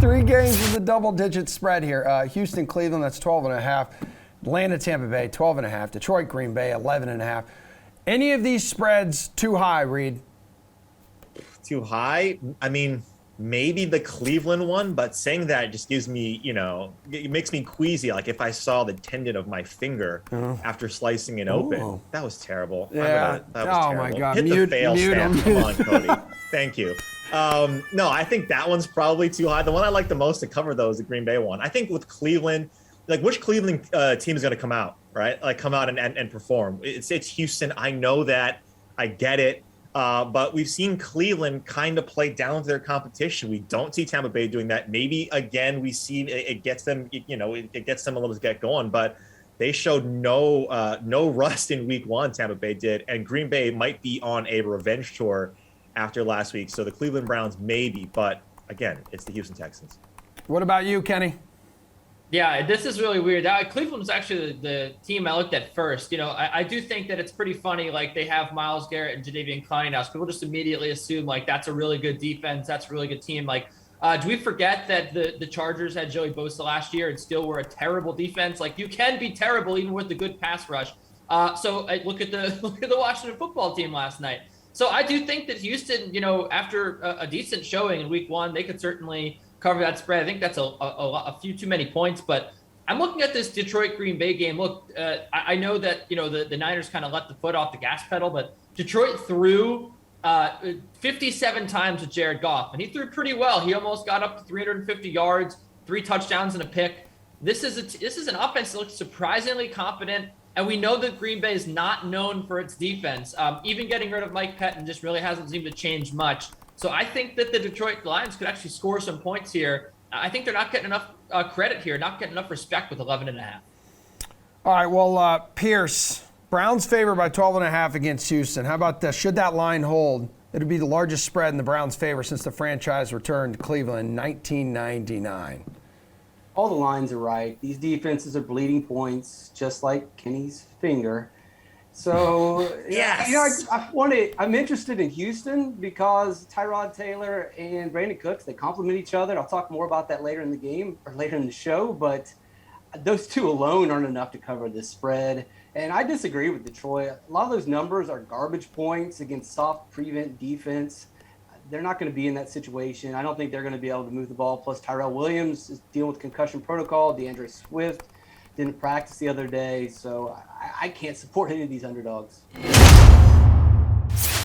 3 games with a double-digit spread here. Houston, Cleveland, that's 12.5. Atlanta, Tampa Bay, 12.5. Detroit, Green Bay, 11.5. Any of these spreads too high, Reid? Too high? I mean, maybe the Cleveland one, but saying that just gives me, it makes me queasy. Like if I saw the tendon of my finger after slicing it open. That was terrible. Yeah. That was terrible. My God. Hit the fail stamp. Come on, Cody. Thank you. No, I think that one's probably too high. The one I like the most to cover though is the Green Bay one. I think with Cleveland, like which Cleveland team is going to come out, right? Like come out and perform. It's Houston. I know that. I get it. But we've seen Cleveland kind of play down to their competition. We don't see Tampa Bay doing that. Maybe again, we see it gets them, it gets them a little to get going, but they showed no rust in week 1. Tampa Bay did. And Green Bay might be on a revenge tour after last week. So the Cleveland Browns, maybe, but again, it's the Houston Texans. What about you, Kenny? Yeah, this is really weird. Cleveland was actually the team I looked at first. I do think that it's pretty funny. Like they have Myles Garrett and Jadeveon Clowney now, so people just immediately assume like that's a really good defense, that's a really good team. Like, do we forget that the Chargers had Joey Bosa last year and still were a terrible defense? Like you can be terrible even with the good pass rush. So look at the Washington football team last night. So I do think that Houston, after a decent showing in week 1, they could certainly cover that spread. I think that's a few too many points, but I'm looking at this Detroit Green Bay game. Look, I know that, the Niners kind of let the foot off the gas pedal, but Detroit threw 57 times with Jared Goff, and he threw pretty well. He almost got up to 350 yards, 3 touchdowns and a pick. This is an offense that looks surprisingly confident, and we know that Green Bay is not known for its defense. Even getting rid of Mike Pettin just really hasn't seemed to change much. So I think that the Detroit Lions could actually score some points here. I think they're not getting enough credit here, not getting enough respect with 11.5. All right, well, Pearce, Browns favor by 12.5 against Houston. How about this? Should that line hold, it would be the largest spread in the Browns' favor since the franchise returned to Cleveland in 1999. All the lines are right. These defenses are bleeding points, just like Kenny's finger. So, yes. I'm interested in Houston because Tyrod Taylor and Brandon Cooks, they complement each other. I'll talk more about that later in the game or later in the show, but those two alone aren't enough to cover this spread. And I disagree with Detroit. A lot of those numbers are garbage points against soft prevent defense. They're not going to be in that situation. I don't think they're going to be able to move the ball. Plus, Tyrell Williams is dealing with concussion protocol. DeAndre Swift didn't practice the other day, so I can't support any of these underdogs.